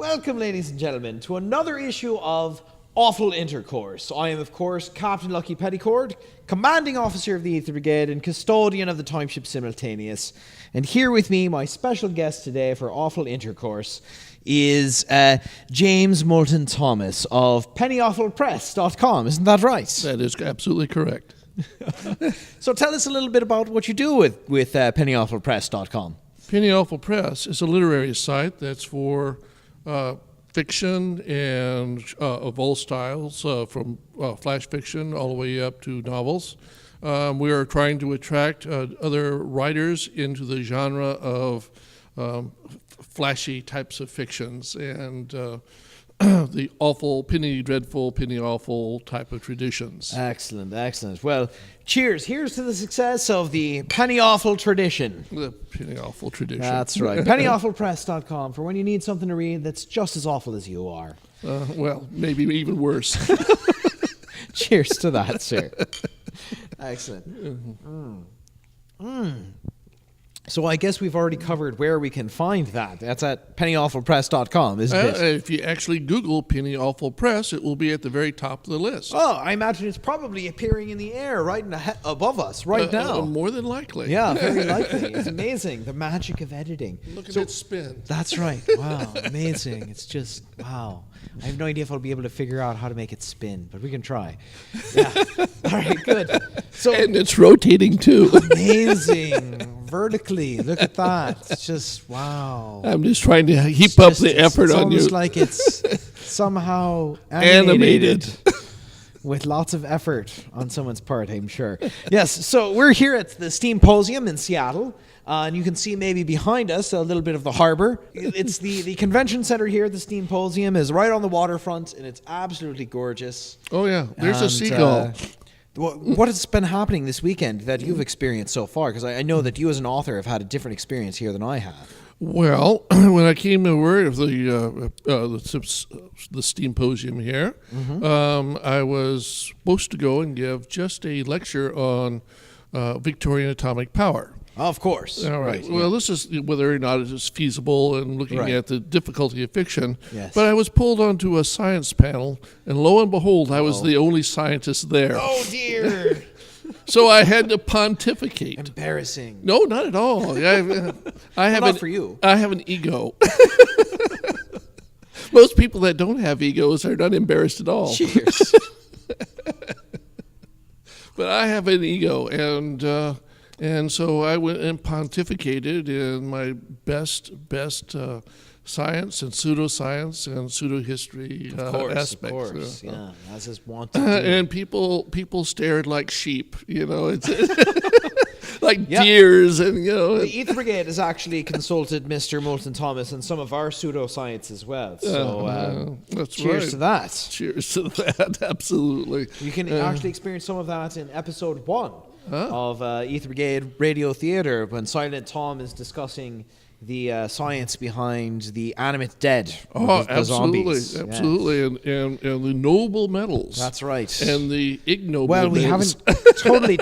Welcome, ladies and gentlemen, to another issue of Awful Intercourse. I am, of course, Captain Lucky Petticord, Commanding Officer of the Ether Brigade and Custodian of the Timeship Simultaneous. And here with me, my special guest today for Awful Intercourse is James Moulton Thomas of pennyawfulpress.com. Isn't that right? That is absolutely correct. So tell us a little bit about what you do with pennyawfulpress.com. Penny Awful Press is a literary site that's for fiction and of all styles, from flash fiction all the way up to novels. We are trying to attract other writers into the genre of flashy types of fictions and the awful, penny dreadful, penny awful type of traditions. Excellent, excellent. Well, cheers. Here's to the success of the penny awful tradition. The penny awful tradition. That's right. pennyawfulpress.com for when you need something to read that's just as awful as you are. Well, maybe even worse. Cheers to that, sir. Excellent. So I guess we've already covered where we can find that. That's at pennyawfulpress.com, isn't it? If you actually Google Penny Awful Press, it will be at the very top of the list. Oh, I imagine it's probably appearing in the air right above us right now. More than likely. Yeah, very likely. It's amazing, the magic of editing. Look at it spin. That's right. Wow, amazing. It's just, wow. I have no idea if I'll be able to figure out how to make it spin, but we can try. Yeah. All right, good. So, and it's rotating too. Amazing. Vertically. Look at that. It's just, wow. I'm just trying to heap up the effort on you. It's almost like it's somehow animated. With lots of effort on someone's part, I'm sure. Yes, so we're here at the Steam Podium in Seattle. And you can see maybe behind us a little bit of the harbor. It's the convention center here at the Steam Podium is right on the waterfront, and it's absolutely gorgeous. Oh, yeah. There's a seagull. What has been happening this weekend that you've experienced so far? Because I know that you as an author have had a different experience here than I have. Well, when I came aware of the Steam Podium here, I was supposed to go and give just a lecture on Victorian atomic power. Of course. All right. Well, this is whether or not it is feasible and looking at the difficulty of fiction. Yes. But I was pulled onto a science panel, and lo and behold, I was the only scientist there. Oh, dear. So I had to pontificate. Embarrassing. No, not at all. Not for you. I have an ego. Most people that don't have egos are not embarrassed at all. Cheers. But I have an ego, and so I went and pontificated in my best science and pseudoscience and pseudohistory aspects. Of course, yeah, as is wont to do. And people stared like sheep, it's like deers, and The Ether Brigade has actually consulted Mr. Moulton Thomas and some of our pseudoscience as well. So that's cheers to that. Cheers to that, absolutely. You can actually experience some of that in episode 1 of Ether Brigade Radio Theatre when Silent Tom is discussing the science behind the Animate Dead. Oh, the zombies. Absolutely. And the noble metals. That's right. And the ignoble Well, we metals. haven't totally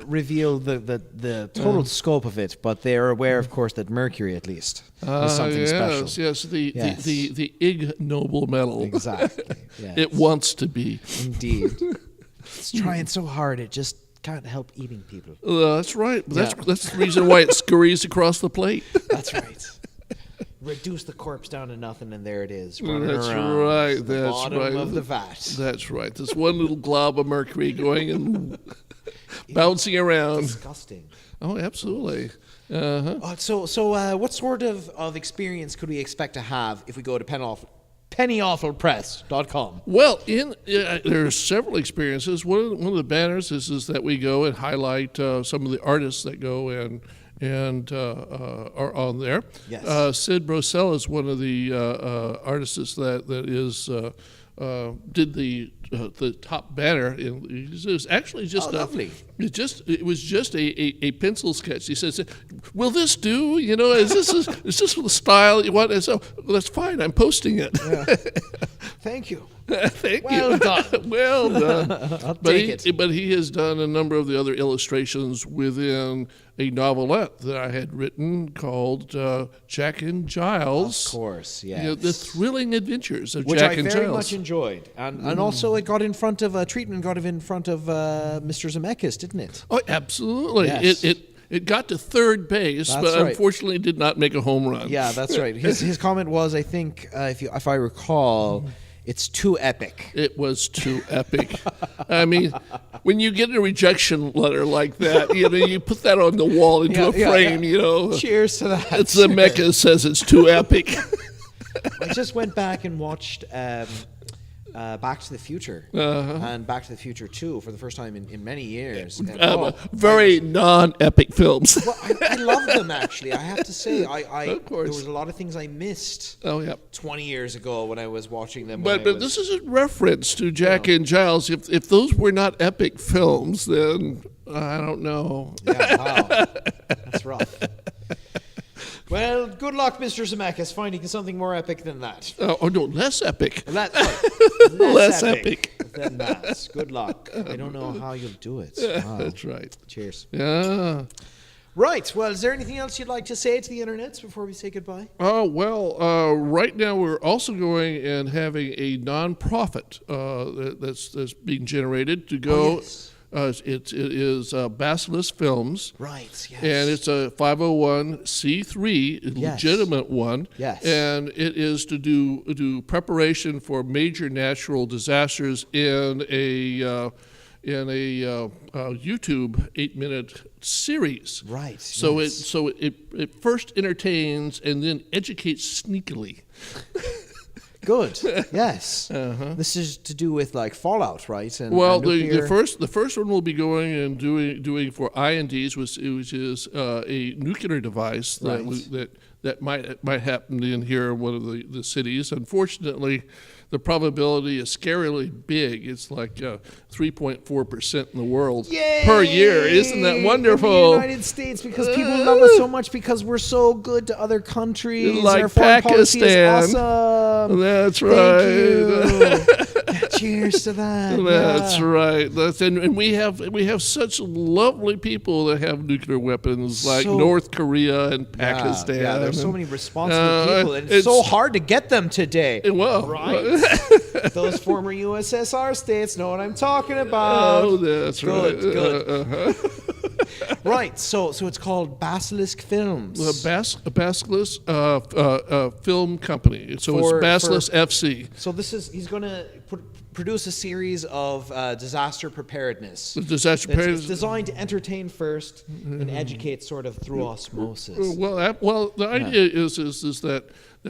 revealed the total scope of it, but they are aware, of course, that mercury, at least, is something special. Yes, the ignoble metal. Exactly. Yes. It wants to be. Indeed. It's trying so hard, it just can't help eating people. That's right. That's the reason why it scurries across the plate. That's right. Reduce the corpse down to nothing, and there it is. That's right. The That's bottom right. of the vat. That's right. This one little glob of mercury going and bouncing around. Disgusting. Oh, absolutely. So what sort of experience could we expect to have if we go to pennyawfulpress.com? Well, there are several experiences. One of the banners is that we go and highlight some of the artists that go and are on there. Yes. Sid Brosell is one of the artists that is did the top banner. It was actually just lovely. It was just a pencil sketch. He says, "Will this do? You know, is this the style you want?" And so, well, that's fine. I'm posting it. Yeah. Thank you. Thank well you. done. Well done. I'll take it. But he has done a number of the other illustrations within a novelette that I had written called Jack and Giles. Of course, yes. You know, the thrilling adventures of Which Jack I and very Giles. much enjoyed. And also it got in front of, treatment got in front of Mr. Zemeckis, didn't it? Oh, absolutely. Yes. It got to third base, That's but right. unfortunately did not make a home run. Yeah, that's right. His comment was, I think, if I recall, it's too epic. It was too epic. I mean, when you get a rejection letter like that, you know, you put that on the wall into a frame, you know. Cheers to that. It's Zemeckis says it's too epic. I just went back and watched Back to the Future and Back to the Future 2 for the first time in many years. And, Very non-epic films. well, I love them, actually. I have to say, Of course. there was a lot of things I missed. Oh, yeah. 20 years ago when I was watching them. But this is a reference to Jack and Giles. If those were not epic films, then I don't know. Yeah, wow. That's rough. Well, good luck, Mr. Zemeckis, finding something more epic than that. Oh no, less epic. Less epic than that. Good luck. I don't know how you'll do it. Wow. That's right. Cheers. Yeah. Right. Well, is there anything else you'd like to say to the internets before we say goodbye? Oh, well, right now we're also going and having a nonprofit that's being generated to go. Yes. It is Basilisk Films. Right, yes. And it's a 501c3, legitimate one. Yes. And it is to do preparation for major natural disasters in a YouTube 8-minute series. Right. So yes. it first entertains and then educates sneakily. Good. Yes. This is to do with like Fallout, right? And Well, nuclear... the first one will be going and doing for INDs, which is a nuclear device that might happen in here in one of the cities. Unfortunately, the probability is scarily big. It's like 3.4% in the world per year. Isn't that wonderful? In the United States, because people love us so much because we're so good to other countries. Like Our foreign policy Pakistan. is awesome. That's right. Thank you. Cheers to that. That's yeah. right. And we have such lovely people that have nuclear weapons, like So- North Korea and Pakistan. Yeah, there's so many responsible people, and it's so hard to get them today. Well, Right. Those former USSR states know what I'm talking about. Oh, that's Good, right. good. Right, so it's called Basilisk Films. Basilisk Film Company. So it's Basilisk FC. So he's going to produce a series of disaster preparedness. Disaster It's preparedness. designed to entertain first and educate sort of through osmosis. Well, the idea is that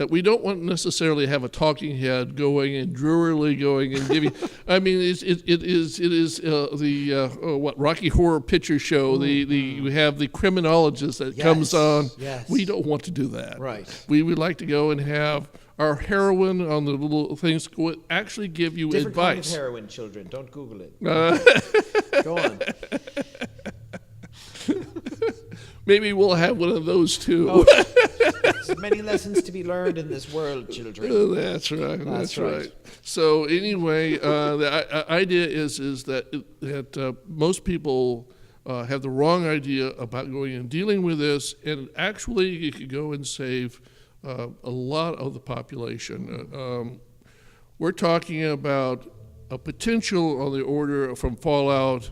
we don't want necessarily have a talking head going and drearily going and giving. I mean, it is the Rocky Horror Picture Show. We have the criminologist that comes on. Yes. We don't want to do that. Right. We would like to go and have our heroine on the little things actually give you Different kind of advice. heroin, children. Don't Google it. Go on. Maybe we'll have one of those too. Oh, there's many lessons to be learned in this world, children. That's right. That's right. right. So anyway, the idea is that most people have the wrong idea about going and dealing with this, and actually you could go and save a lot of the population. We're talking about a potential on the order from fallout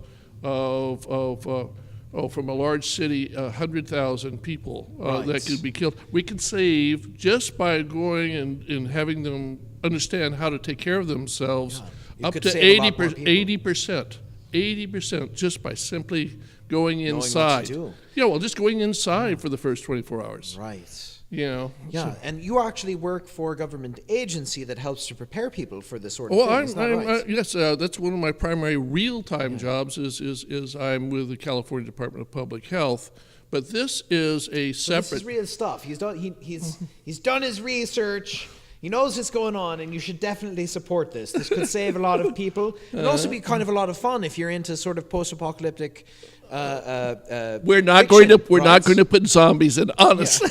from a large city, 100,000 people that could be killed. We can save just by going and having them understand how to take care of themselves up to 80%. 80% just by simply going inside. Knowing what to do. Yeah, well, just going inside for the first 24 hours. Right. You know. Yeah, and you actually work for a government agency that helps to prepare people for this sort of Well, thing. Is that right? yes, that's one of my primary real-time jobs. Is I'm with the California Department of Public Health, but this is a separate. This is real stuff. He's done. He's done his research. He knows what's going on, and you should definitely support this. This could save a lot of people. It'd also be kind of a lot of fun if you're into sort of post-apocalyptic. We're not fiction, not going to put zombies in. Honestly,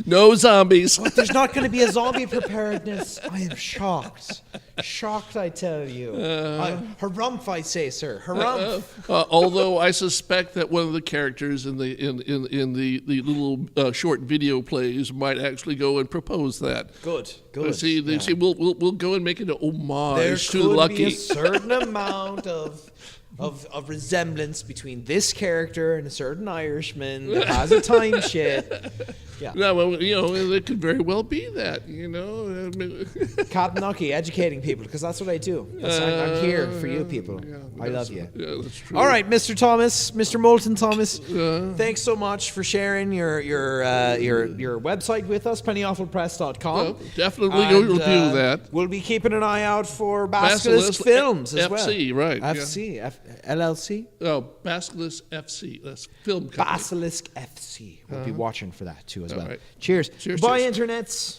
no zombies. But there's not going to be a zombie preparedness. I am shocked. Shocked, I tell you. Harumph, I say, sir. Harumph. Although I suspect that one of the characters in the little short video plays might actually go and propose that. Good. See, we'll go and make it an homage to Lucky. There could be a certain amount of resemblance between this character and a certain Irishman that has a time ship. Yeah. No, well, it could very well be that, Captain Nucky, educating people, because that's what I do. I'm here for you people. I love you. Yeah, that's true. All right, Mr. Thomas, Mr. Moulton Thomas, thanks so much for sharing your website with us, pennyawfulpress.com. Well, definitely go do that. We'll be keeping an eye out for Basilisk Films as well. FC, right. FC, LLC? Oh, Basilisk FC. That's film company. Basilisk FC. We'll be watching for that too as well. Right. Cheers. Cheers. Bye, Cheers. internets.